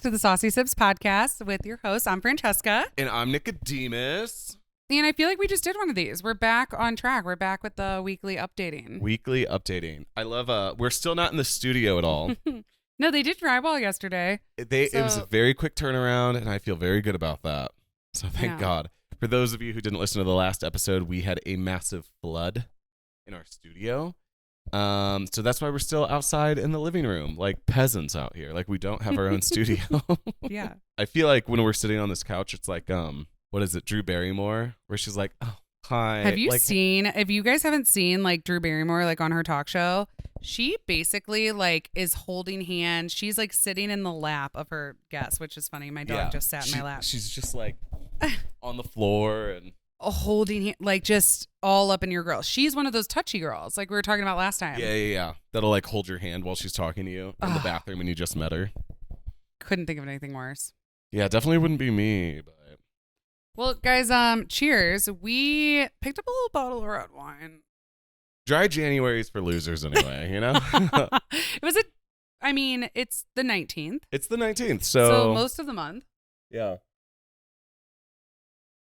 back to the SAUCY SIBZ podcast with your host. I'm Francesca. And I'm Nicodemus. And I feel like we just did one of these. We're back on track. We're back with the weekly updating. Weekly updating. I love, we're still not in the studio at all. No, they did drywall yesterday. It was a very quick turnaround, and I feel very good about that. So thank God. For those of you who didn't listen to the last episode, we had a massive flood in our studio. So that's why we're still outside in the living room, like peasants out here. Like we don't have our own studio. Yeah. I feel like when we're sitting on this couch, it's like, what is it, Drew Barrymore, where she's like, oh, hi. Have you seen, if you guys haven't seen like Drew Barrymore, like on her talk show, she basically like is holding hands. She's like sitting in the lap of her guest, which is funny. My dog just sat in my lap. She's just like on the floor and holding like just all up in your girl. She's one of those touchy girls like we were talking about last time. Yeah. That'll like hold your hand while she's talking to you in the bathroom when you just met her. Couldn't think of anything worse. Yeah, definitely wouldn't be me, but well, guys, cheers. We picked up a little bottle of red wine. Dry January's for losers anyway, you know? It's the 19th. It's the 19th, so most of the month. Yeah.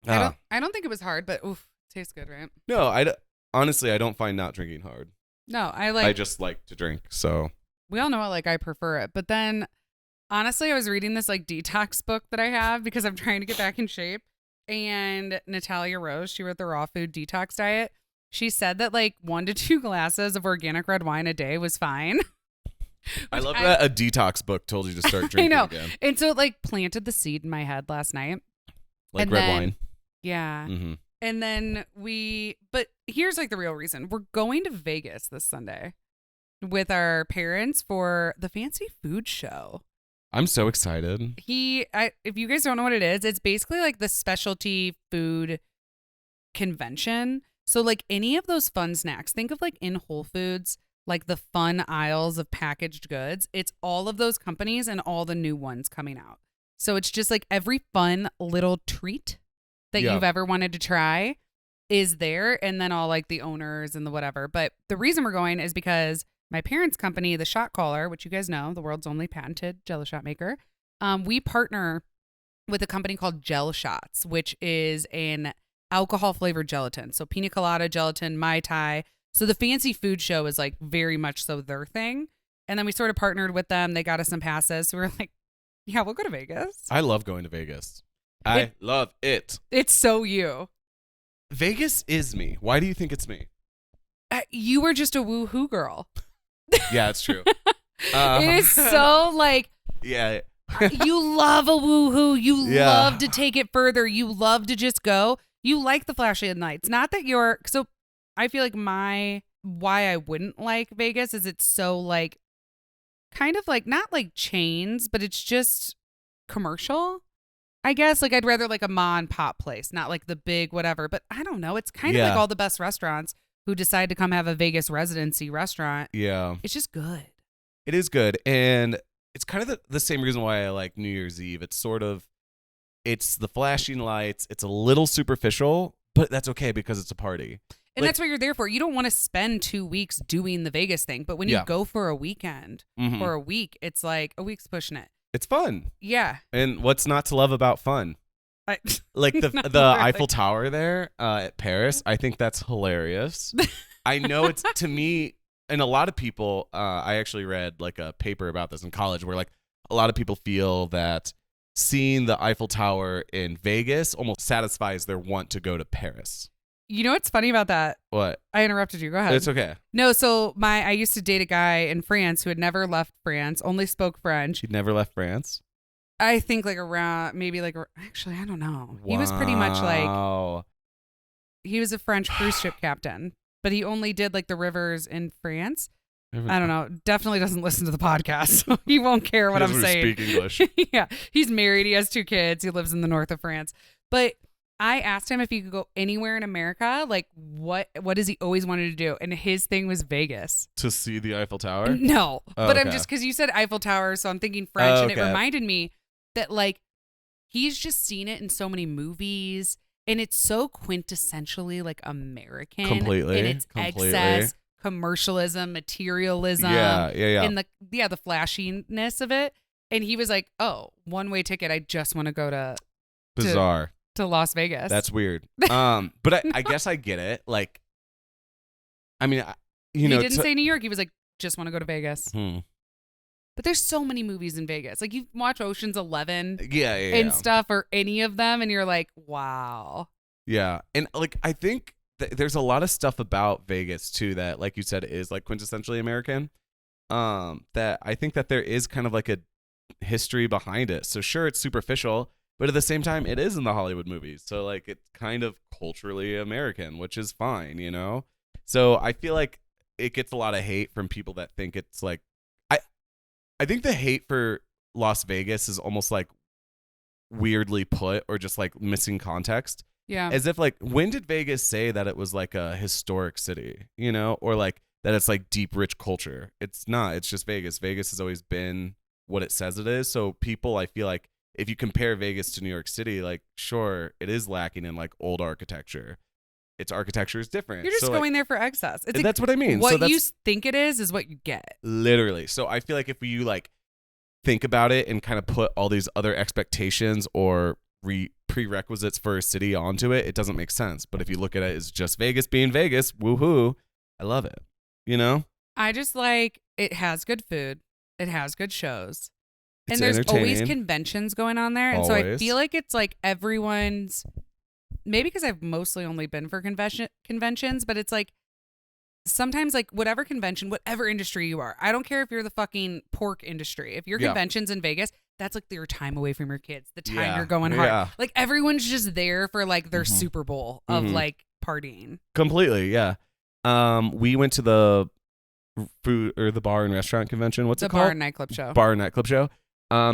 I don't think it was hard, but oof, tastes good, right? No, honestly, I don't find not drinking hard. No, I just like to drink, so. We all know I prefer it. But then, honestly, I was reading this like detox book that I have because I'm trying to get back in shape. And Natalia Rose, she wrote the raw food detox diet. She said that like 1 to 2 glasses of organic red wine a day was fine. I love that a detox book told you to start drinking I know. Again. And so it like planted the seed in my head last night. Like red wine. Yeah. Mm-hmm. And then but here's like the real reason. We're going to Vegas this Sunday with our parents for the fancy food show. I'm so excited. If you guys don't know what it is, it's basically like the specialty food convention. So like any of those fun snacks, think of like in Whole Foods, like the fun aisles of packaged goods. It's all of those companies and all the new ones coming out. So it's just like every fun little treat that you've ever wanted to try is there. And then all like the owners and the whatever. But the reason we're going is because my parents' company, The Shot Caller, which you guys know, the world's only patented Jello shot maker, we partner with a company called Gel Shots, which is an alcohol-flavored gelatin. So pina colada gelatin, Mai Tai. So the fancy food show is like very much so their thing. And then we sort of partnered with them. They got us some passes. So we were like, yeah, we'll go to Vegas. I love going to Vegas. I love it. It's so you. Vegas is me. Why do you think it's me? You were just a woohoo girl. Yeah, it's true. It is so like, yeah. You love a woohoo. You love to take it further. You love to just go. You like the flashy lights. Not that so I feel like why I wouldn't like Vegas is it's so like, kind of like, not like chains, but it's just commercial. I guess like I'd rather like a ma and pop place, not like the big whatever. But I don't know. It's kind of like all the best restaurants who decide to come have a Vegas residency restaurant. Yeah. It's just good. It is good. And it's kind of the same reason why I like New Year's Eve. It's the flashing lights. It's a little superficial, but that's okay because it's a party. And that's what you're there for. You don't want to spend 2 weeks doing the Vegas thing. But when you go for a weekend or a week, it's like a week's pushing it. It's fun. Yeah. And what's not to love about fun? Like the Eiffel Tower there at Paris, I think that's hilarious. I know it's, to me, and a lot of people, I actually read like a paper about this in college where like a lot of people feel that seeing the Eiffel Tower in Vegas almost satisfies their want to go to Paris. You know what's funny about that? What? I interrupted you. Go ahead. It's okay. No, so I used to date a guy in France who had never left France, only spoke French. He'd never left France? I think like actually, I don't know. Wow. He was pretty much like, he was a French cruise ship captain, but he only did like the rivers in France. I don't know. Definitely doesn't listen to the podcast, so he won't care what I'm saying. Speak English. Yeah. He's married. He has 2 kids. He lives in the north of France. But I asked him if he could go anywhere in America, like what does he always wanted to do? And his thing was Vegas. To see the Eiffel Tower? No. But I'm just, because you said Eiffel Tower, so I'm thinking French, and it reminded me that like he's just seen it in so many movies, and it's so quintessentially like American. Completely. And it's excess, commercialism, materialism. Yeah. And the flashiness of it. And he was like, "Oh, one-way ticket. I just want to go to Bizarre. to Las Vegas." That's weird. But I guess I get it. Like, I mean, he didn't say New York. He was like, "Just want to go to Vegas." Hmm. But there's so many movies in Vegas. Like you watch Ocean's 11 and stuff or any of them and you're like, wow. Yeah. And like I think there's a lot of stuff about Vegas too that, like you said, is like quintessentially American. That I think that there is kind of like a history behind it. So sure, it's superficial, but at the same time it is in the Hollywood movies. So like it's kind of culturally American, which is fine, you know? So I feel like it gets a lot of hate from people that think it's like I think the hate for Las Vegas is almost like weirdly put or just like missing context. Yeah. As if like, when did Vegas say that it was like a historic city, you know, or like that it's like deep, rich culture? It's not. It's just Vegas. Vegas has always been what it says it is. So people, I feel like if you compare Vegas to New York City, like sure, it is lacking in like old architecture. Its architecture is different. You're just going there for excess. It's that's what I mean. What you think it is what you get. Literally. So I feel like if you like think about it and kind of put all these other expectations or prerequisites for a city onto it, it doesn't make sense. But if you look at it as just Vegas being Vegas, woohoo, I love it. You know? I just like it has good food. It has good shows. It's and there's always conventions going on there. And so I feel like it's like everyone's, maybe because I've mostly only been for conventions, but it's like sometimes like whatever convention, whatever industry you are, I don't care if you're the fucking pork industry. If your convention's in Vegas, that's like your time away from your kids, the time you're going hard. Yeah. Like everyone's just there for like their Super Bowl of like partying. Completely, yeah. We went to the food or the bar and restaurant convention. What's it called? The bar and nightclub show. Bar and nightclub show.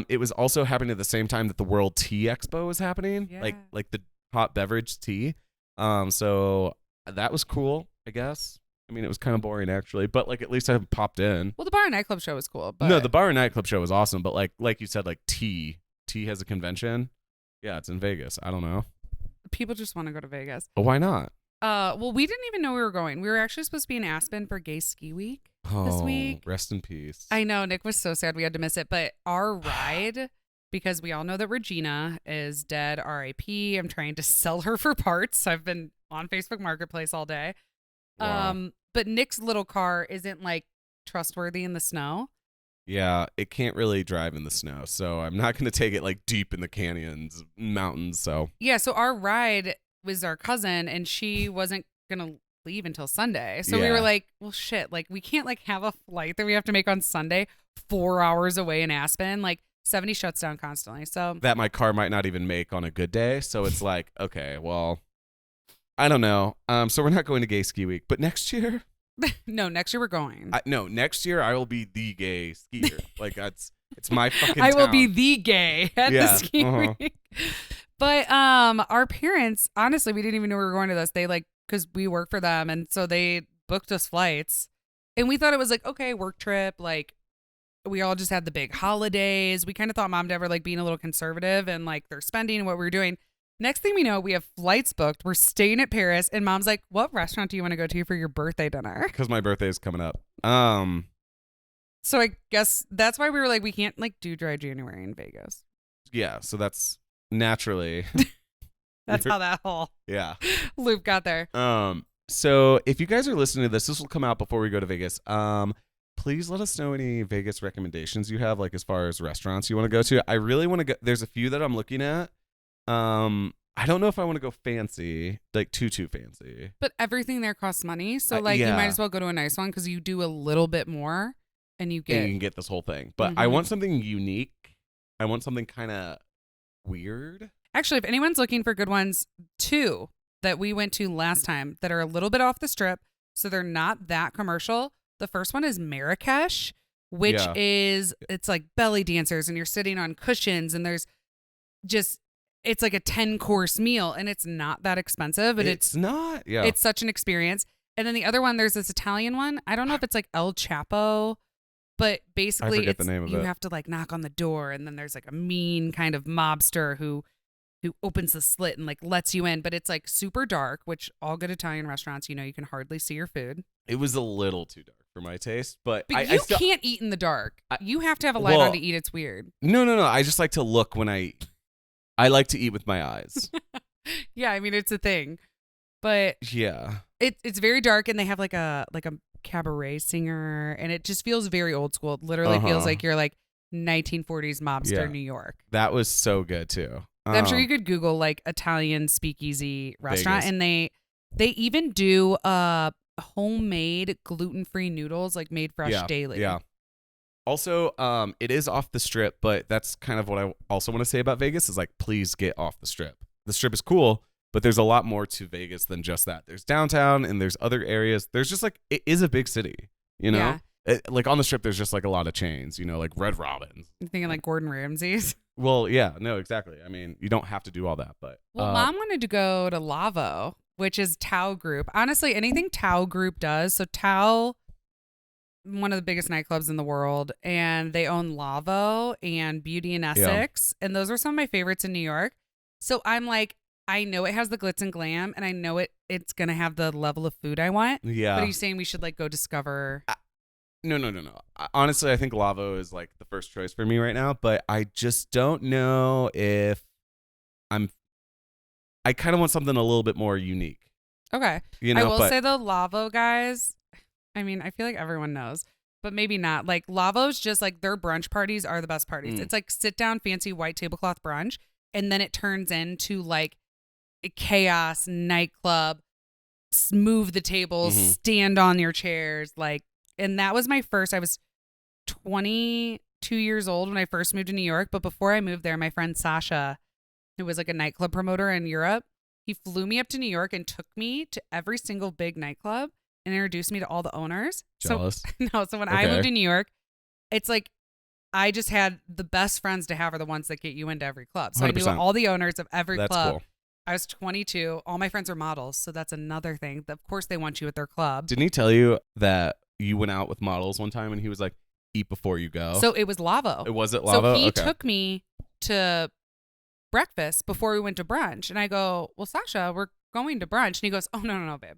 It was also happening at the same time that the World Tea Expo was happening. Yeah. Like the hot beverage tea. So that was cool, I guess. I mean, it was kind of boring actually, but like at least I popped in. Well, the bar and nightclub show was cool. But... No, the bar and nightclub show was awesome, but like you said, like tea has a convention. Yeah, it's in Vegas. I don't know. People just want to go to Vegas. But why not? Well, we didn't even know we were going. We were actually supposed to be in Aspen for Gay Ski Week this week. Rest in peace. I know. Nick was so sad we had to miss it, but our ride, because we all know that Regina is dead, R.I.P. I'm trying to sell her for parts. I've been on Facebook Marketplace all day. Wow. But Nick's little car isn't like trustworthy in the snow. Yeah, it can't really drive in the snow, so I'm not going to take it like deep in the canyons, mountains. So yeah, so our ride was our cousin, and she wasn't going to leave until Sunday. So we were like, well, shit, like we can't like have a flight that we have to make on Sunday 4 hours away in Aspen. Like 70 shuts down constantly. So that my car might not even make on a good day. So it's like, okay, well, I don't know. So we're not going to Gay Ski Week, but next year. No, next year we're going. Next year I will be the gay skier. Like it's my fucking. I will be the gay at the ski week. But our parents, honestly, we didn't even know we were going to this. They like, because we work for them, and so they booked us flights, and we thought it was like, okay, work trip. Like we all just had the big holidays. We kind of thought Mom and Dad were like being a little conservative and like their spending and what we were doing. Next thing we know, we have flights booked. We're staying at Paris, and Mom's like, "What restaurant do you want to go to for your birthday dinner?" Because my birthday is coming up. So I guess that's why we were like, we can't like do dry January in Vegas. Yeah, so that's naturally. That's how that whole loop got there. So if you guys are listening to this will come out before we go to Vegas. Please let us know any Vegas recommendations you have, like as far as restaurants you want to go to. I really want to go. There's a few that I'm looking at. I don't know if I want to go fancy, like too fancy. But everything there costs money, so like you might as well go to a nice one because you do a little bit more, and you can get this whole thing. But I want something unique. I want something kind of weird. Actually, if anyone's looking for good ones, two that we went to last time that are a little bit off the strip, so they're not that commercial. The first one is Marrakesh, which is it's like belly dancers, and you're sitting on cushions, and there's just. It's like a 10-course meal, and it's not that expensive. But it's not. Yeah. It's such an experience. And then the other one, there's this Italian one. I don't know if it's like El Chapo, but basically the name of you have to like knock on the door, and then there's like a mean kind of mobster who opens the slit and like lets you in. But it's like super dark, which all good Italian restaurants, you can hardly see your food. It was a little too dark for my taste. But you I still can't eat in the dark. You have to have a light on to eat. It's weird. No. I just like to look when I eat. I like to eat with my eyes. Yeah, I mean it's a thing. But yeah, it's very dark, and they have like a cabaret singer, and it just feels very old school. It literally feels like you're like 1940s mobster New York. That was so good too. I'm sure you could Google like Italian speakeasy restaurant, Vegas. and they even do homemade gluten-free noodles like made fresh daily. Yeah. Also, it is off the strip, but that's kind of what I also want to say about Vegas is like, please get off the strip. The strip is cool, but there's a lot more to Vegas than just that. There's downtown and there's other areas. There's just like, it is a big city, you know? Yeah. Like on the strip, there's just like a lot of chains, you know, like Red Robin. I'm thinking like Gordon Ramsay's. Well, yeah, no, exactly. I mean, you don't have to do all that, but. Well, Mom wanted to go to Lavo, which is Tao Group. Honestly, anything Tao Group does. So Tao, one of the biggest nightclubs in the world, and they own Lavo and Beauty in Essex. And those are some of my favorites in New York. So I'm like, I know it has the glitz and glam, and I know it's going to have the level of food I want. Yeah. But are you saying we should like go discover? No. Honestly, I think Lavo is like the first choice for me right now, but I just don't know if I kind of want something a little bit more unique. Okay. You know, I will say the Lavo guys, I mean, I feel like everyone knows, but maybe not. Like Lavo's just like their brunch parties are the best parties. It's like sit down, fancy white tablecloth brunch. And then it turns into like a chaos nightclub, move the tables, stand on your chairs. Like, and that was my first, I was 22 years old when I first moved to New York. But before I moved there, my friend Sasha, who was like a nightclub promoter in Europe, he flew me up to New York and took me to every single big nightclub and introduced me to all the owners. Jealous. So when I moved to New York, it's like, I just had the best friends to have are the ones that get you into every club. So 100%. I knew all the owners of every club. Cool. I was 22. All my friends are models. So that's another thing. Of course, they want you at their club. Didn't he tell you that you went out with models one time and he was like, eat before you go? So it was Lavo. It was Lavo? So he took me to breakfast before we went to brunch. And I go, well, Sasha, we're going to brunch. And he goes, oh, no, babe.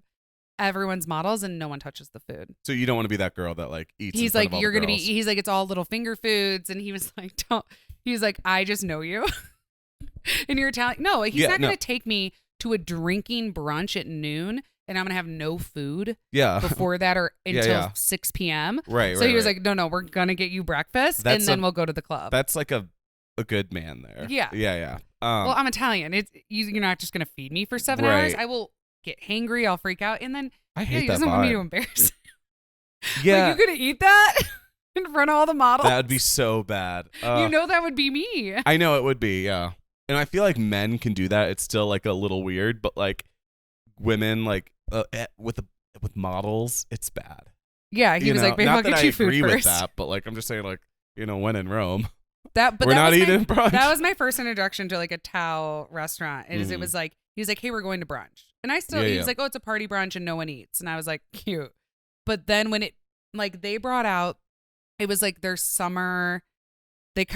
Everyone's models and no one touches the food. So you don't want to be that girl that like eats. He's like, you're gonna be. He's like, it's all little finger foods, and he was like, don't. He was like, I just know you, and you're Italian. No, he's not gonna take me to a drinking brunch at noon, and I'm gonna have no food. Before that or until 6 p.m. Right. So he was like, no, we're gonna get you breakfast, and then we'll go to the club. That's like a good man there. Yeah. Well, I'm Italian. You're not just gonna feed me for 7 hours. I will get hangry, I'll freak out, and then I hate he that doesn't vibe. want me to embarrass. Yeah, like, you gonna eat that in front of all the models? That would be so bad. You know that would be me. I know it would be. Yeah, and I feel like men can do that. It's still like a little weird, but like women, like with models, it's bad. Yeah, he was like, "Babe, I'll get you food first." Not that I agree with that, but like I'm just saying, like when in Rome. We're not eating brunch. That was my first introduction to like a Tao restaurant. It was like he was like, "Hey, we're going to brunch," and he was like, "Oh, it's a party brunch and no one eats," and I was like, "Cute." But then when it like they brought out, it was like their summer. They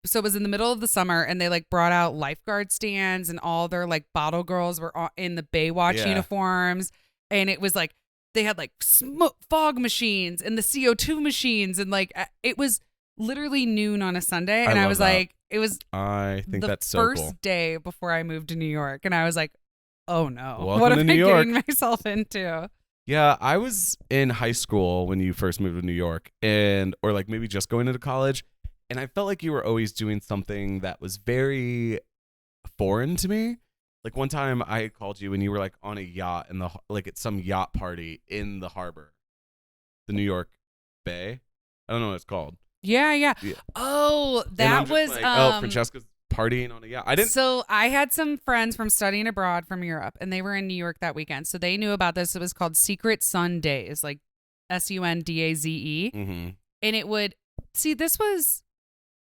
so it was in the middle of the summer, and they like brought out lifeguard stands, and all their like bottle girls were in the Baywatch uniforms, and it was like they had like fog machines and the CO2 machines, and like it was literally noon on a Sunday, and I was like, it was. I think that's so cool. The first day before I moved to New York, and I was like, oh no, welcome what am to I New York. getting myself into? Yeah, I was in high school when you first moved to New York, or like maybe just going into college, and I felt like you were always doing something that was very foreign to me. Like one time I called you and you were like on a yacht at some yacht party in the harbor, the New York Bay. I don't know what it's called. Yeah. Oh, that was like, Francesca's partying on a yacht. So I had some friends from studying abroad from Europe, and they were in New York that weekend. So they knew about this. It was called Secret Sun Days, like SUNDAZE. Mm-hmm. And it would this was,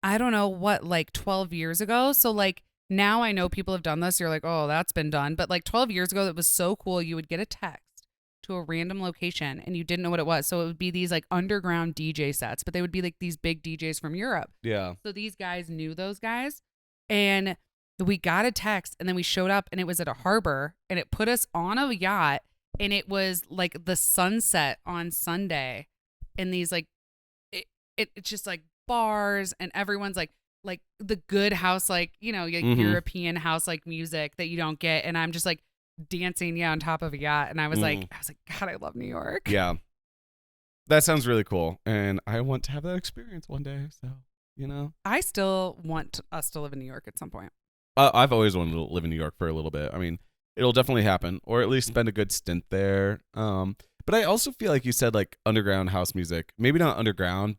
I don't know what, like 12 years ago. So like now I know people have done this. You're like, oh, that's been done. But like 12 years ago, it was so cool. You would get a text to a random location and you didn't know what it was. So it would be these like underground DJ sets, but they would be like these big DJs from Europe. Yeah. So these guys knew those guys, and we got a text, and then we showed up, and it was at a harbor, and it put us on a yacht, and it was like the sunset on Sunday. in these like it's just like bars, and everyone's like the good house, like, you know, like European house like music that you don't get, and I'm just like dancing on top of a yacht, and I was like God, I love New York. Yeah, that sounds really cool, and I want to have that experience one day. So, you know, I still want us to live in New York at some point. I've always wanted to live in New York for a little bit. I mean, it'll definitely happen, or at least spend a good stint there. But I also feel like you said like underground house music, maybe not underground,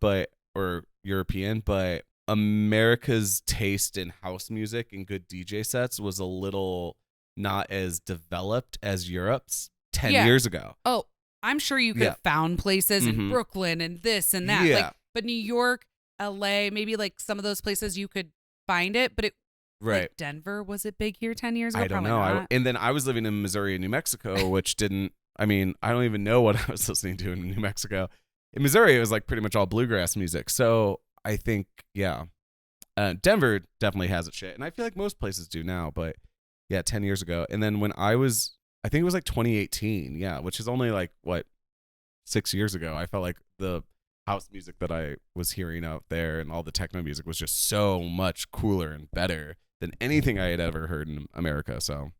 or European, but America's taste in house music and good DJ sets was a little not as developed as Europe's 10 years ago. Oh, I'm sure you could have found places in Brooklyn and this and that. Yeah. Like, but New York, LA, maybe like some of those places you could find it, but it like Denver, was it big here 10 years ago? I don't know. And then I was living in Missouri and New Mexico, which I don't even know what I was listening to in New Mexico. In Missouri, it was like pretty much all bluegrass music. So I think, Denver definitely has its shit. And I feel like most places do now, but 10 years ago. And then when I think it was like 2018, which is only like, 6 years ago, I felt like the house music that I was hearing out there and all the techno music was just so much cooler and better than anything I had ever heard in America. So,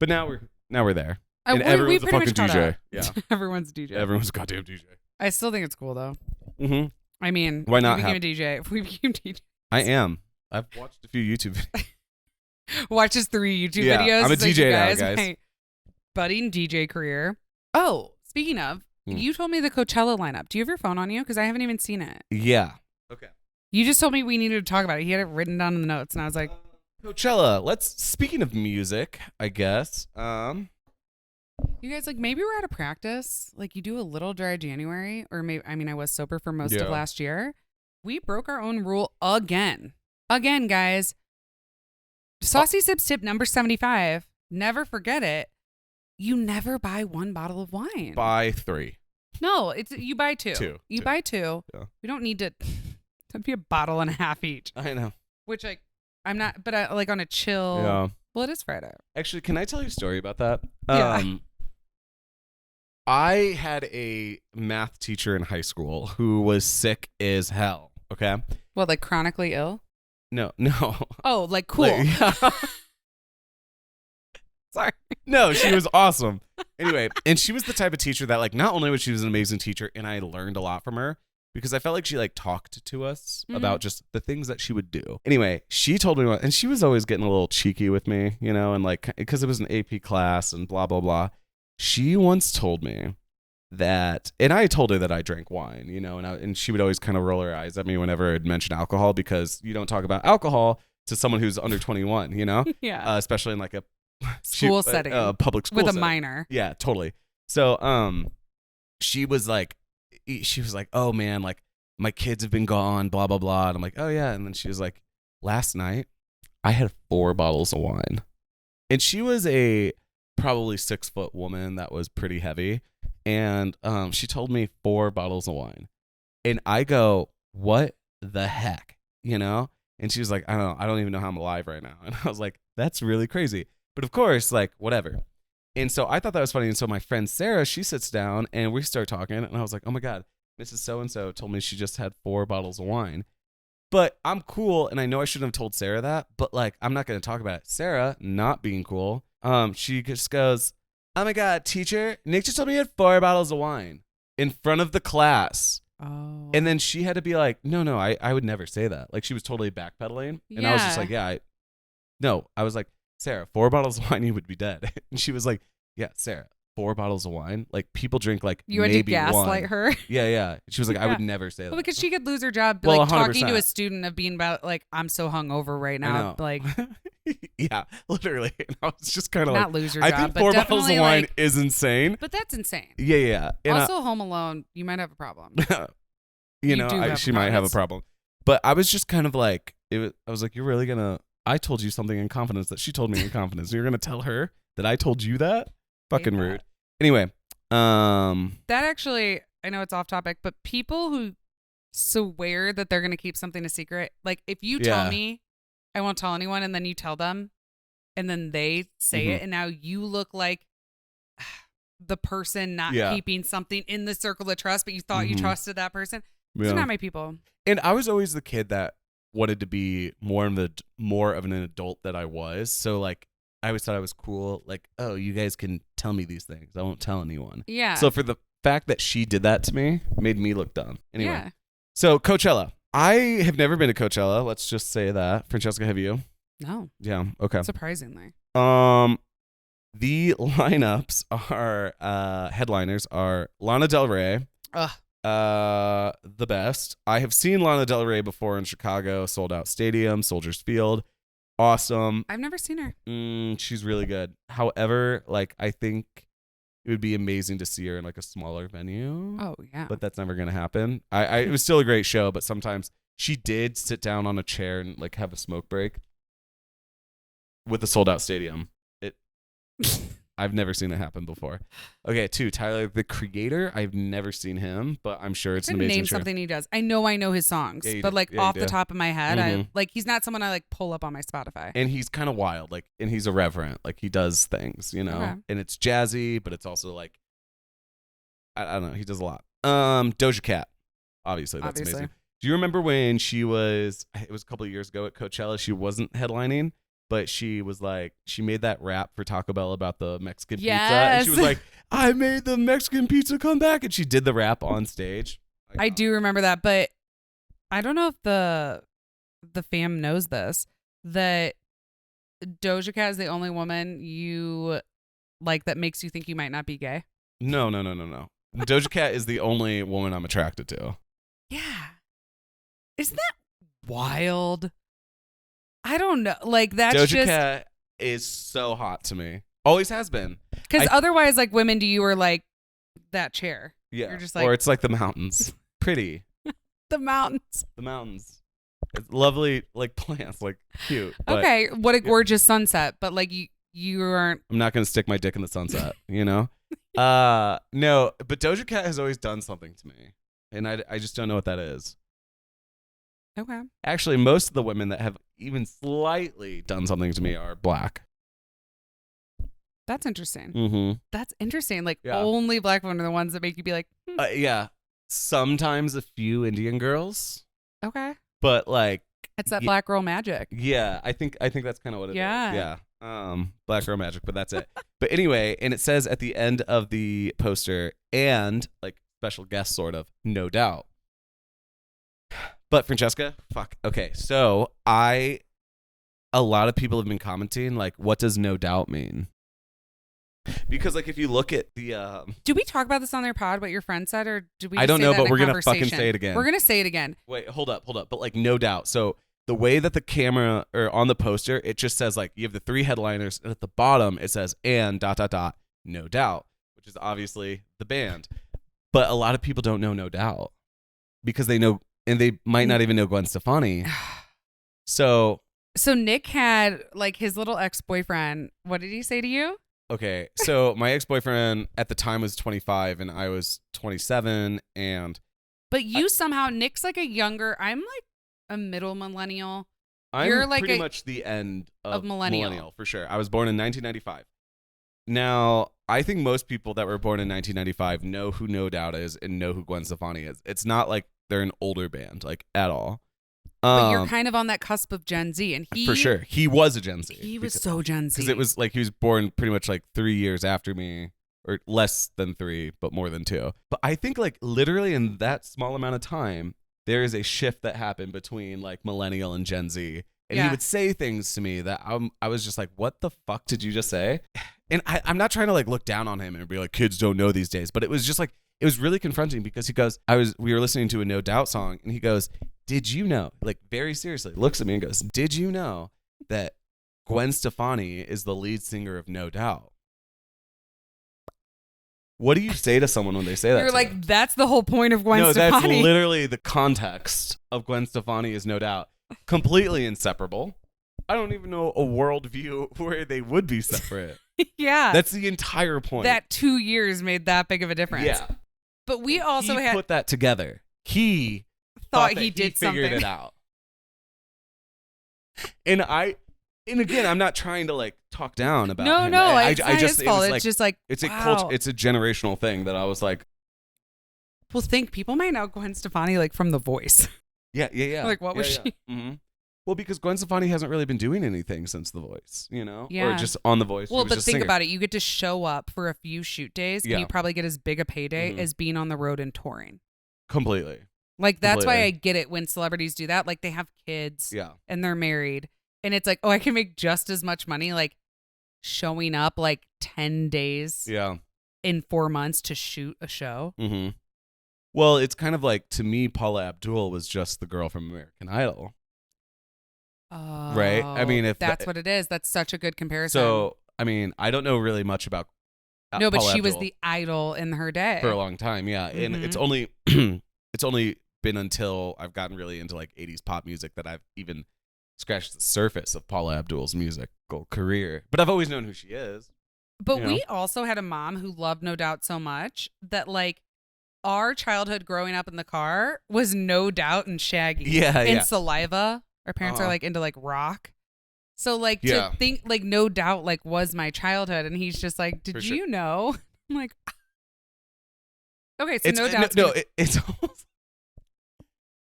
but now we're there. And everyone's a fucking DJ. Yeah. Everyone's a DJ. Everyone's a goddamn DJ. I still think it's cool though. Mm-hmm. I mean, why not? If we became DJ. I am. I've watched a few YouTube videos. Watches 3 YouTube videos. I'm a DJ now, guys. My budding DJ career. Oh, speaking of, you told me the Coachella lineup. Do you have your phone on you? Because I haven't even seen it. Yeah. Okay. You just told me we needed to talk about it. He had it written down in the notes, and I was like, Coachella. Speaking of music, I guess. You guys, like, maybe we're out of practice. Like, you do a little dry January, or maybe, I was sober for most of last year. We broke our own rule again. Again, guys. SAUCY SIBZ tip number 75. Never forget it. You never buy 1 bottle of wine. Buy 3. No, you buy 2. You buy 2. Yeah. We don't need to. That'd be a bottle and a half each. I know. Which, like, I'm not, but I, like on a chill. Yeah. Well, it is Friday. Actually, can I tell you a story about that? Yeah. I had a math teacher in high school who was sick as hell. Okay. What, like chronically ill? No. Oh, like cool. Sorry. No, she was awesome. Anyway, and she was the type of teacher that, like, not only was she an amazing teacher, and I learned a lot from her because I felt like she like talked to us about just the things that she would do. Anyway, she told me and she was always getting a little cheeky with me, you know, and like because it was an AP class and blah blah blah. She once told me that, and I told her that I drank wine, you know, and she would always kind of roll her eyes at me whenever I'd mention alcohol because you don't talk about alcohol to someone who's under 21, you know, especially in like a school setting, public school with setting. A minor. Yeah, totally. So, she was like, oh man, like my kids have been gone, blah blah blah, and I'm like, oh yeah, and then she was like, last night I had 4 bottles of wine, and she was a probably 6-foot woman that was pretty heavy, and she told me 4 bottles of wine, and I go, what the heck, you know? And she was like, I don't even know how I'm alive right now, and I was like, that's really crazy. But of course, like, whatever. And so I thought that was funny. And so my friend Sarah, she sits down and we start talking. And I was like, oh my God, Mrs. So-and-so told me she just had 4 bottles of wine. But I'm cool. And I know I shouldn't have told Sarah that. But like, I'm not going to talk about it. Sarah, not being cool, she just goes, oh my God, teacher, Nick just told me he had 4 bottles of wine in front of the class. Oh. And then she had to be like, no, I would never say that. Like, she was totally backpedaling. And I was just like, I was like, Sarah, 4 bottles of wine, you would be dead. And she was like, yeah, Sarah, 4 bottles of wine? Like, people drink like you maybe had to gaslight one. her? Yeah. She was like, I would never say that. Well, because she could lose her job, well, like 100%. talking to a student of being about, like, I'm so hungover right now. Like, yeah, literally. And I was just kind of like, not lose your job, I think but 4 bottles of wine like, is insane. But that's insane. Yeah. And also, Home Alone, you might have a problem. She might have a problem. But I was just kind of like, I was like, you're really going to, I told you something in confidence that she told me in confidence. You're going to tell her that I told you that? Fucking rude. Anyway. That actually, I know it's off topic, but people who swear that they're going to keep something a secret, like if you tell me, I won't tell anyone, and then you tell them, and then they say it, and now you look like the person not Yeah. keeping something in the circle of trust, but you thought you trusted that person. Those Yeah. are not my people. And I was always the kid that wanted to be more of an adult that I was. So like I always thought I was cool. Like, oh, you guys can tell me these things. I won't tell anyone. Yeah. So for the fact that she did that to me made me look dumb. Anyway. Yeah. So Coachella. I have never been to Coachella. Let's just say that. Francesca, have you? No. Yeah. Okay. Surprisingly. The lineups are headliners are Lana Del Rey. Ugh. The best. I have seen Lana Del Rey before in Chicago, sold out stadium, Soldiers Field. Awesome. I've never seen her. She's really good. However, like I think it would be amazing to see her in like a smaller venue. Oh yeah. But that's never gonna happen. It was still a great show, but sometimes she did sit down on a chair and like have a smoke break with a sold out stadium. I've never seen it happen before. Okay, 2, Tyler, the Creator. I've never seen him, but I'm sure it's an amazing name show. something he does. I know his songs, Yeah, but like yeah, off you the do. top of my head, Mhm. he's not someone I like pull up on my Spotify. And he's kind of wild, like, and he's irreverent. Like he does things, you know. Okay. And it's jazzy, but it's also like I don't know. He does a lot. Doja Cat, obviously, that's amazing. Do you remember when she was? It was a couple of years ago at Coachella. She wasn't headlining, but she was like, she made that rap for Taco Bell about the Mexican pizza, and she was like, "I made the Mexican pizza come back," and she did the rap on stage. I do remember that, but I don't know if the fam knows this, that Doja Cat is the only woman you like that makes you think you might not be gay. No. Doja Cat is the only woman I'm attracted to. Yeah. Isn't that wild? I don't know. Like that's Doja Cat is so hot to me. Always has been. Because otherwise, like women to you are like that chair. Yeah. You're just like, or it's like the mountains. Pretty. the mountains. The mountains. It's lovely, like plants, like cute. But Okay, what a gorgeous sunset. But like you aren't. I'm not gonna stick my dick in the sunset, you know? No, but Doja Cat has always done something to me. And I just don't know what that is. Okay. Actually, most of the women that have even slightly done something to me are black. That's interesting. Mm-hmm. That's interesting. Like Yeah. only black women are the ones that make you be like, Yeah. Sometimes a few Indian girls, okay. but like It's that black girl magic. yeah, I think that's kind of what it is. Yeah. Yeah. Black girl magic, but that's it. But anyway, and it says at the end of the poster, and like special guest sort of, no doubt. But Francesca, fuck. Okay, so a lot of people have been commenting like, what does no doubt mean? Because like if you look at the Did we talk about this on their pod? What your friend said, or did we? I don't say know, that but in a we're gonna fucking conversation? say it again. We're gonna say it again. Wait, hold up. But like no doubt. So the way that the camera or on the poster, it just says like you have the 3 headliners, and at the bottom it says and ... no doubt, which is obviously the band. But a lot of people don't know no doubt because they know, and they might not even know Gwen Stefani. So Nick had like his little ex-boyfriend. What did he say to you? okay, so my ex-boyfriend at the time was 25 and I was 27, and But you somehow, Nick's like a younger. I'm like a middle millennial. I'm You're like pretty a- much the end of millennial. for sure. I was born in 1995. Now, I think most people that were born in 1995 know who No Doubt is and know who Gwen Stefani is. It's not like they're an older band, like at all. But you're kind of on that cusp of Gen Z, and for sure. He was a Gen Z. He was so Gen Z. Because it was like he was born pretty much like 3 years after me, or less than 3, but more than 2. But I think like literally in that small amount of time, there is a shift that happened between like millennial and Gen Z. And he would say things to me that I was just like, what the fuck did you just say? And I'm not trying to like look down on him and be like, kids don't know these days. But it was just like, it was really confronting because he goes, we were listening to a No Doubt song and he goes, did you know, like very seriously, looks at me and goes, did you know that Gwen Stefani is the lead singer of No Doubt? What do you say to someone when they say that? You're like, that's the whole point of Gwen Stefani. No, that's literally the context of Gwen Stefani is No Doubt. Completely inseparable. I don't even know a worldview where they would be separate. Yeah. That's the entire point. That 2 years made that big of a difference. Yeah. But we also he put that together. He thought that he did figured something. it out. And And again, I'm not trying to like talk down about him. No, I it's not just his fault. it was It's just like it's wow. a culture. It's a generational thing that I was like, well, people might know Gwen Stefani like from The Voice. Yeah. Like, what was she? Mm-hmm. Well, because Gwen Stefani hasn't really been doing anything since The Voice, Yeah. or just on The Voice. Well, but think about it. You get to show up for a few shoot days, and you probably get as big a payday as being on the road and touring. Completely. Like, that's why I get it when celebrities do that. Like, they have kids and they're married. And it's like, oh, I can make just as much money, like, showing up, like, 10 days in 4 months to shoot a show. Mm-hmm. Well, it's kind of like, to me, Paula Abdul was just the girl from American Idol. Oh, right? I mean, if that's what it is. That's such a good comparison. So, I mean, I don't know really much about no, but Paula she Abdul was the idol in her day. For a long time, yeah. And it's only been until I've gotten really into like 80s pop music that I've even scratched the surface of Paula Abdul's musical career. But I've always known who she is. But we also had a mom who loved No Doubt so much that like our childhood growing up in the car was No Doubt and Shaggy. And Saliva. Our parents are like into like rock. So like to think like No Doubt like was my childhood, and he's just like, did you know? I'm like, okay, so No Doubt. No, it's almost.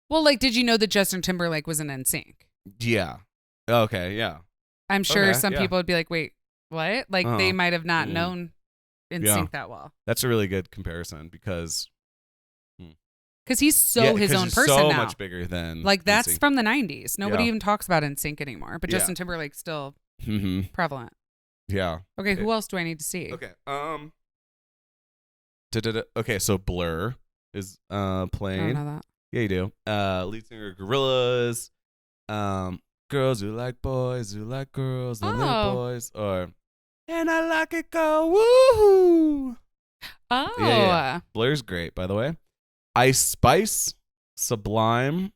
Well, like, did you know that Justin Timberlake was in NSYNC? Yeah. Okay. Yeah. I'm sure some people would be like, wait, what? Like they might have not known NSYNC that well. That's a really good comparison because he's his own person so now. Much bigger than like that's NSYNC. from the 90s. Nobody even talks about NSYNC anymore, but Justin Timberlake's still prevalent. Yeah. Okay, who else do I need to see? Okay. Okay, so Blur is playing. I don't know that. Yeah, you do. Lead singer Gorillaz. Girls who like boys who like girls and like boys, or and I like it go woohoo. Oh, yeah. Blur's great, by the way. Ice Spice, Sublime,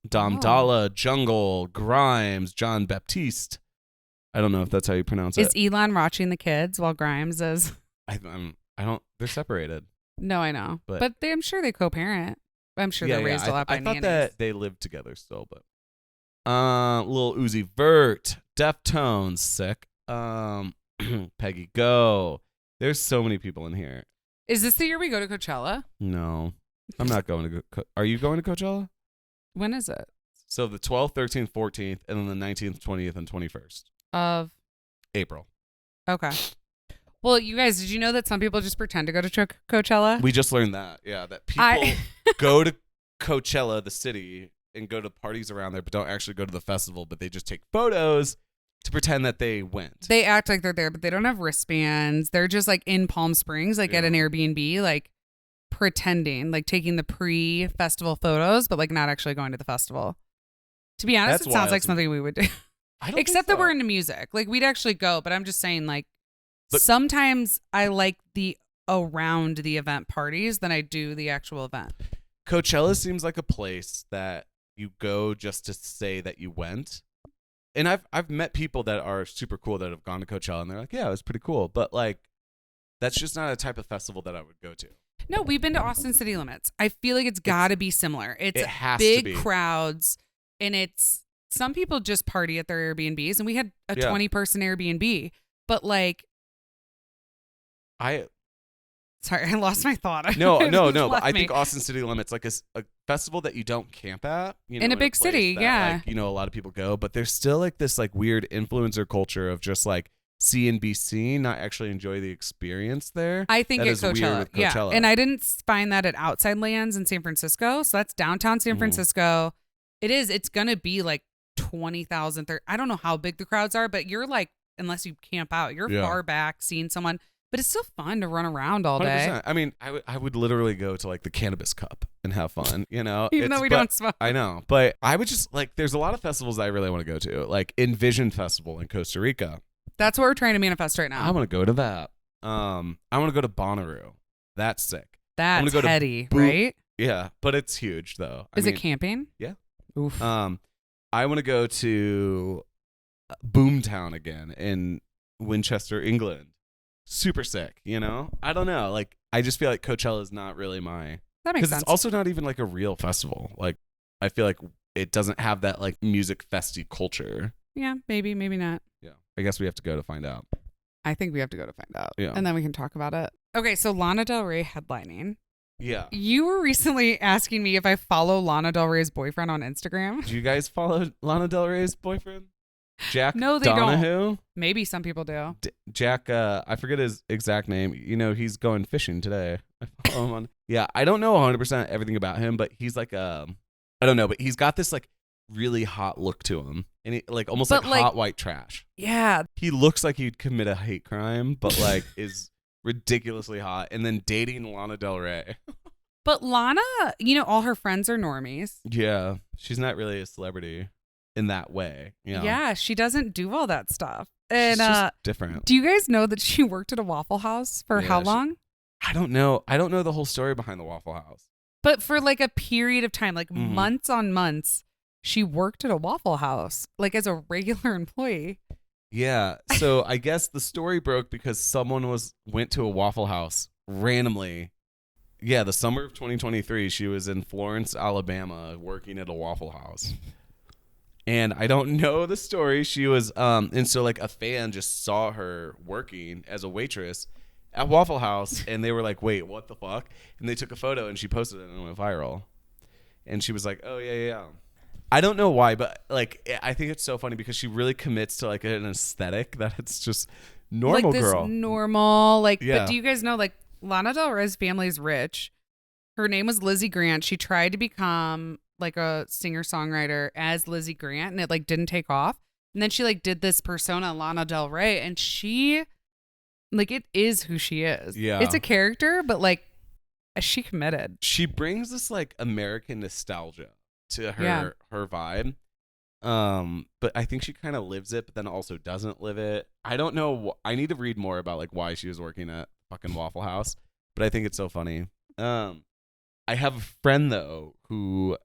Dom Dalla, Jungle, Grimes, John Baptiste. I don't know if that's how you pronounce it. Is Elon watching the kids while Grimes is? I don't. They're separated. No, I know, but I'm sure they co-parent. I'm sure they're raised a lot by nannies. I thought that they live together still, but Lil Uzi Vert, Deftones, sick. Peggy Go. There's so many people in here. Is this the year we go to Coachella? No. I'm not going to Are you going to Coachella? When is it? So the 12th, 13th, 14th, and then the 19th, 20th, and 21st. Of? April. Okay. Well, you guys, did you know that some people just pretend to go to Coachella? We just learned that. Yeah, that people go to Coachella, the city, and go to parties around there, but don't actually go to the festival, but they just take photos to pretend that they went. They act like they're there, but they don't have wristbands. They're just like in Palm Springs, like at an Airbnb, like pretending, like taking the pre-festival photos, but like not actually going to the festival. To be honest, it sounds like something we would do. Except that we're into music. Like we'd actually go, but I'm just saying like sometimes I like the around the event parties than I do the actual event. Coachella seems like a place that you go just to say that you went. And I've met people that are super cool that have gone to Coachella and they're like, yeah, it was pretty cool. But like, that's just not a type of festival that I would go to. No, we've been to Austin City Limits. I feel like it's got to be similar. It's big crowds, and it's some people just party at their Airbnbs, and we had a 20-person Airbnb. But like, sorry, I lost my thought. No. But I think Austin City Limits like a festival that you don't camp at, you know, in a big city, that, like, you know, a lot of people go, but there's still like this like weird influencer culture of just like see and be seen, not actually enjoy the experience there. I think that at is weird with Coachella. Yeah, and I didn't find that at Outside Lands in San Francisco. So that's downtown San Francisco. It's gonna be like 20,000. I don't know how big the crowds are, but you're like, unless you camp out, you're far back seeing someone. But it's still fun to run around all day. 100%. I mean, I would literally go to like the Cannabis Cup and have fun, you know? Even though we don't smoke. I know. But I would just like, there's a lot of festivals that I really want to go to, like Envision Festival in Costa Rica. That's what we're trying to manifest right now. I want to go to that. I want to go to Bonnaroo. That's sick. That's heady, right? Yeah, but it's huge though. Is it camping? Yeah. Oof. I want to go to Boomtown again in Winchester, England. Super sick, you know? I don't know. Like, I just feel like Coachella is not really my... That makes sense. Because it's also not even like a real festival. Like, I feel like it doesn't have that like music festy culture. Yeah, maybe not. I guess we have to go to find out. I think we have to go to find out. Yeah. And then we can talk about it. Okay, so Lana Del Rey headlining. Yeah. You were recently asking me if I follow Lana Del Rey's boyfriend on Instagram. Do you guys follow Lana Del Rey's boyfriend? Jack No, they Donahue? don't. Maybe some people do. Jack, I forget his exact name. You know, he's going fishing today. I follow him on. Yeah, I don't know 100% everything about him, but he's like, I don't know, but he's got this like really hot look to him. And he, like almost like hot white trash. Yeah. He looks like he'd commit a hate crime, but like is ridiculously hot. And then dating Lana Del Rey. But Lana, you know, all her friends are normies. Yeah, she's not really a celebrity in that way. You know? Yeah, she doesn't do all that stuff. And she's just different. Do you guys know that she worked at a Waffle House for how long? I don't know. I don't know the whole story behind the Waffle House. But for like a period of time, like months on months, she worked at a Waffle House, like as a regular employee. Yeah. So I guess the story broke because someone went to a Waffle House randomly. Yeah, the summer of 2023, she was in Florence, Alabama, working at a Waffle House. And I don't know the story. She was, and so like a fan just saw her working as a waitress at Waffle House, and they were like, "Wait, what the fuck?" And they took a photo, and she posted it, and it went viral. And she was like, "Oh yeah." I don't know why, but like I think it's so funny because she really commits to like an aesthetic that it's just normal, like this girl, normal. Like, yeah. But do you guys know like Lana Del Rey's family's rich? Her name was Lizzie Grant. She tried to become like a singer-songwriter as Lizzie Grant, and it like didn't take off. And then she like did this persona, Lana Del Rey, and she like it is who she is. Yeah. It's a character, but like she committed. She brings this like American nostalgia to her vibe. But I think she kind of lives it, but then also doesn't live it. I don't know. I need to read more about like why she was working at fucking Waffle House, but I think it's so funny. I have a friend though who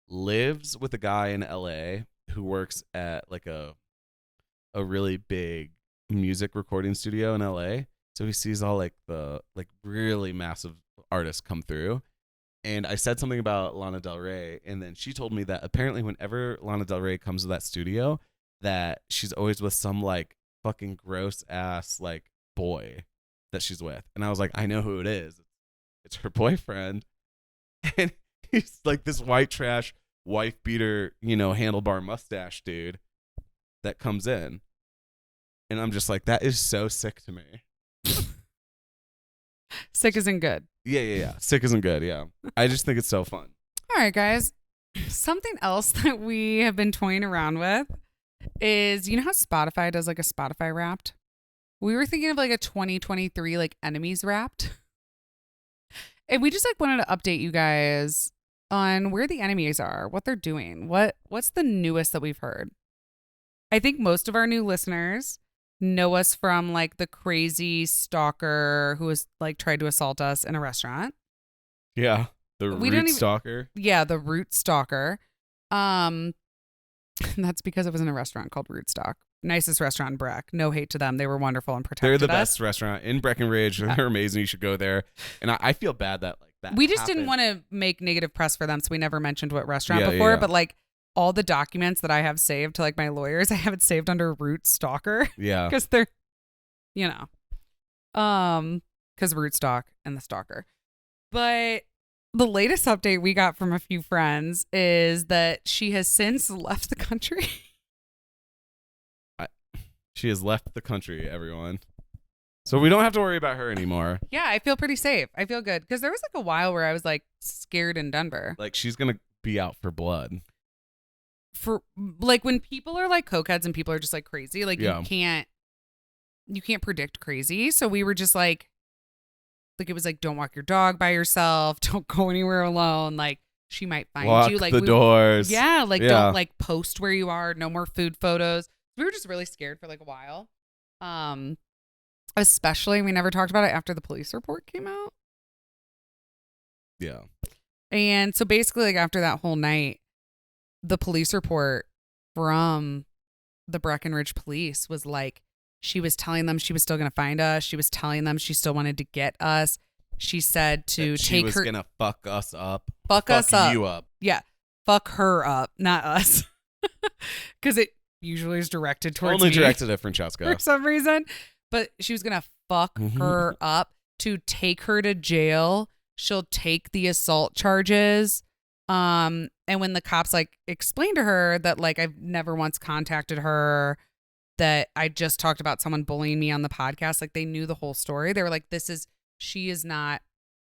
lives with a guy in LA who works at like a really big music recording studio in LA. So he sees all like the like really massive artists come through. And I said something about Lana Del Rey, and then she told me that apparently whenever Lana Del Rey comes to that studio, that she's always with some like fucking gross ass like boy that she's with. And I was like, I know who it is. It's her boyfriend. And he's like this white trash, wife beater, you know, handlebar mustache dude that comes in. And I'm just like, that is so sick to me. Sick isn't good. Yeah. Sick isn't good, yeah. I just think it's so fun. All right, guys. Something else that we have been toying around with is, you know how Spotify does like a Spotify Wrapped? We were thinking of like a 2023 like Enemies Wrapped. And we just like wanted to update you guys on where the enemies are, what they're doing, what's the newest that we've heard. I think most of our new listeners know us from like the crazy stalker who was like tried to assault us in a restaurant. Yeah, the Root Stalker. Yeah, the Root Stalker. That's because it was in a restaurant called Root Stock. Nicest restaurant in Breck. No hate to them. They were wonderful and protected They're the us. best restaurant in Breckenridge. They're amazing. You should go there. And I feel bad that like that. We just happened. didn't want to make negative press for them, so we never mentioned what restaurant before. Yeah. But like all the documents that I have saved to like my lawyers, I have it saved under Root Stalker. Yeah. Because they're, you know, because Root Stock and the Stalker. But the latest update we got from a few friends is that she has since left the country. She has left the country, everyone. So we don't have to worry about her anymore. Yeah, I feel pretty safe. I feel good. Because there was like a while where I was like scared in Denver. Like she's going to be out for blood. For like when people are like cokeheads and people are just like crazy, like you can't predict crazy. So we were just like it was like, don't walk your dog by yourself. Don't go anywhere alone. Like she might find Lock you. Like the doors. Yeah. Like don't like post where you are. No more food photos. We were just really scared for like a while. Especially we never talked about it after the police report came out. Yeah. And so basically like after that whole night, the police report from the Breckenridge police was like, she was telling them she was still going to find us. She was telling them she still wanted to get us. She said to that take her. She was going to fuck us up. Fuck us up. You up. Yeah. Fuck her up, not us. Because usually is directed towards Only me directed at Francesca for some reason. But she was going to fuck her up to take her to jail. She'll take the assault charges. And when the cops like explained to her that like I've never once contacted her, that I just talked about someone bullying me on the podcast, like they knew the whole story. They were like, she is not,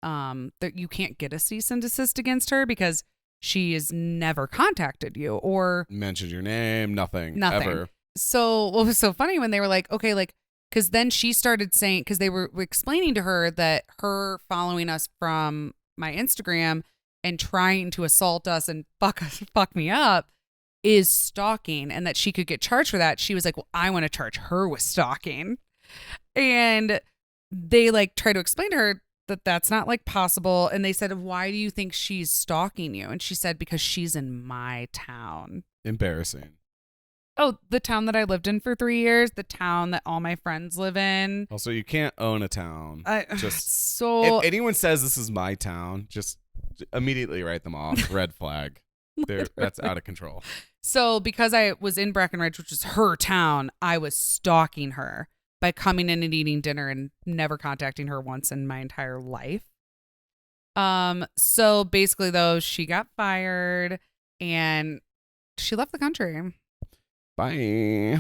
that you can't get a cease and desist against her because she has never contacted you or mentioned your name, nothing. Ever. So what was so funny when they were like, okay, like, because then she started saying, because they were explaining to her that her following us from my Instagram and trying to assault us and fuck me up is stalking, and that she could get charged for that. She was like, well, I want to charge her with stalking. And they like try to explain to her that that's not like possible. And they said, why do you think she's stalking you? And she said, because she's in my town. Embarrassing. Oh, the town that I lived in for 3 years, the town that all my friends live in. Also, you can't own a town. So if anyone says this is my town, just immediately write them off. Red flag. That's out of control. So because I was in Breckenridge, which is her town, I was stalking her by coming in and eating dinner and never contacting her once in my entire life. So basically though, she got fired and she left the country. Bye.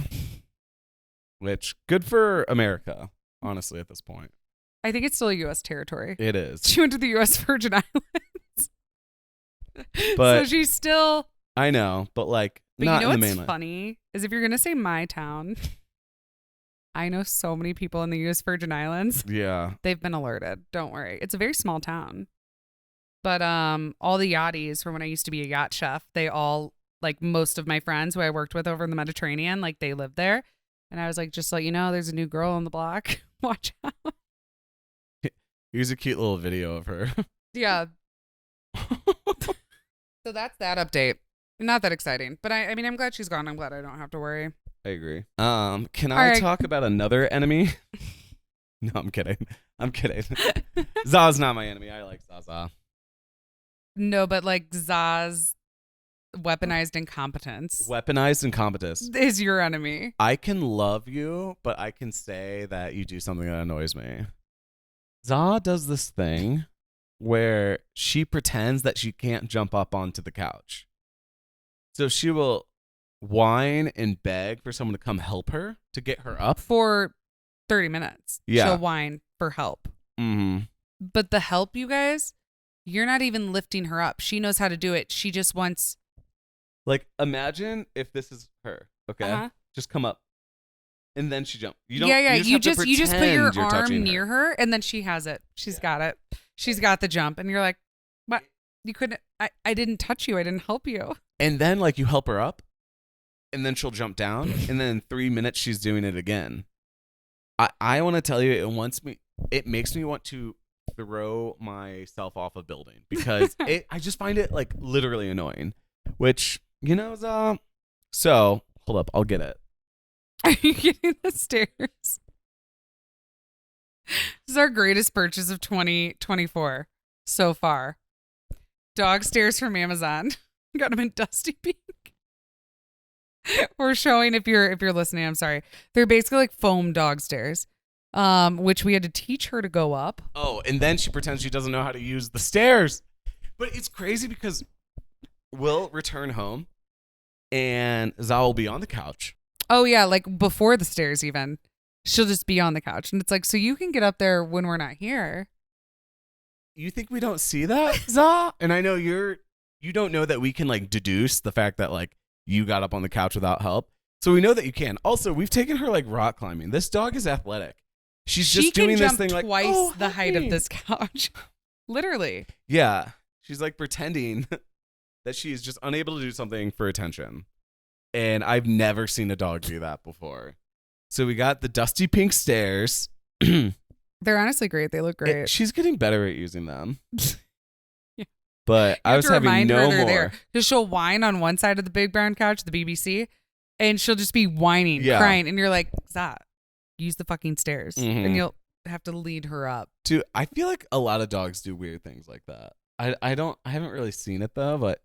Which, good for America, honestly, at this point. I think it's still a U.S. territory. It is. She went to the U.S. Virgin Islands. But so she's still... I know, but like, but not you know in the what's mainland. funny is if you're going to say my town, I know so many people in the U.S. Virgin Islands. Yeah. They've been alerted. Don't worry. It's a very small town. But all the yachties from when I used to be a yacht chef, they all... like most of my friends who I worked with over in the Mediterranean, like they lived there. And I was like, just so you know, there's a new girl on the block. Watch out. Here's a cute little video of her. Yeah. So that's that update. Not that exciting. But I mean, I'm glad she's gone. I'm glad I don't have to worry. I agree. Can I talk about another enemy? No, I'm kidding. Za's not my enemy. I like ZaZa. No, but like Zaz weaponized incompetence. Weaponized incompetence is your enemy. I can love you, but I can say that you do something that annoys me. Za does this thing where she pretends that she can't jump up onto the couch. So she will whine and beg for someone to come help her to get her up. For 30 minutes. Yeah. She'll whine for help. Mm-hmm. But the help, you guys, you're not even lifting her up. She knows how to do it. She just wants... Like, imagine if this is her, okay? Uh-huh. Just come up. And then she jumps. You just put your arm near her, and then she has it. She's got it. She's got the jump. And you're like, what? You couldn't... I didn't touch you. I didn't help you. And then, like, you help her up, and then she'll jump down, and then in 3 minutes, she's doing it again. I want to tell you, it makes me want to throw myself off a building because I just find it, like, literally annoying. Which, you know, so, hold up, I'll get it. Are you getting the stairs? This is our greatest purchase of 2024 so far. Dog stairs from Amazon. Got them in dusty pink. We're showing, if you're listening, I'm sorry. They're basically like foam dog stairs, which we had to teach her to go up. Oh, and then she pretends she doesn't know how to use the stairs. But it's crazy because we'll return home and Za will be on the couch. Oh, yeah, like before the stairs even. She'll just be on the couch. And it's like, so you can get up there when we're not here. You think we don't see that, Za? And I know you don't know that we can, like, deduce the fact that, like, you got up on the couch without help. So we know that you can. Also, we've taken her, like, rock climbing. This dog is athletic. She's just doing this thing like twice the height of this couch. Literally. Yeah. She's, like, pretending that she's just unable to do something for attention. And I've never seen a dog do that before. So we got the dusty pink stairs. They're honestly great. They look great. She's getting better at using them. Yeah. But I was having no more. There. Because she'll whine on one side of the big brown couch, the BBC, and she'll just be whining, crying. And you're like, Zat, use the fucking stairs. Mm-hmm. And you'll have to lead her up. Dude, I feel like a lot of dogs do weird things like that. I haven't really seen it though, but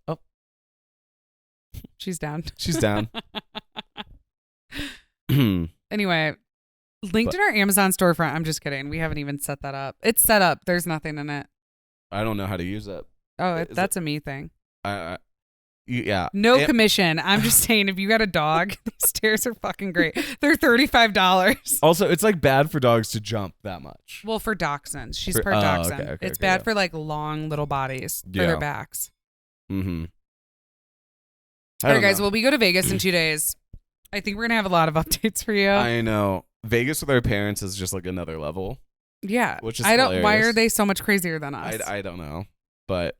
she's down. She's down. Anyway, linked in our Amazon storefront. I'm just kidding. We haven't even set that up. It's set up. There's nothing in it. I don't know how to use it. Oh, that's a me thing. Yeah. No commission. I'm just saying, if you got a dog, these stairs are fucking great. They're $35. Also, it's like bad for dogs to jump that much. Well, for dachshunds. She's part dachshund. It's bad for like long little bodies for their backs. Mm-hmm. All right, guys. Well, we go to Vegas in 2 days. I think we're going to have a lot of updates for you. I know. Vegas with our parents is just like another level. Yeah. Which is hilarious. Why are they so much crazier than us? I don't know. But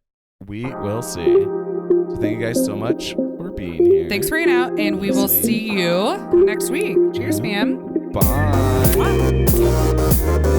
we will see. So thank you guys so much for being here. Thanks for hanging out, and we will see you next week. Cheers, fam. Bye. Bye.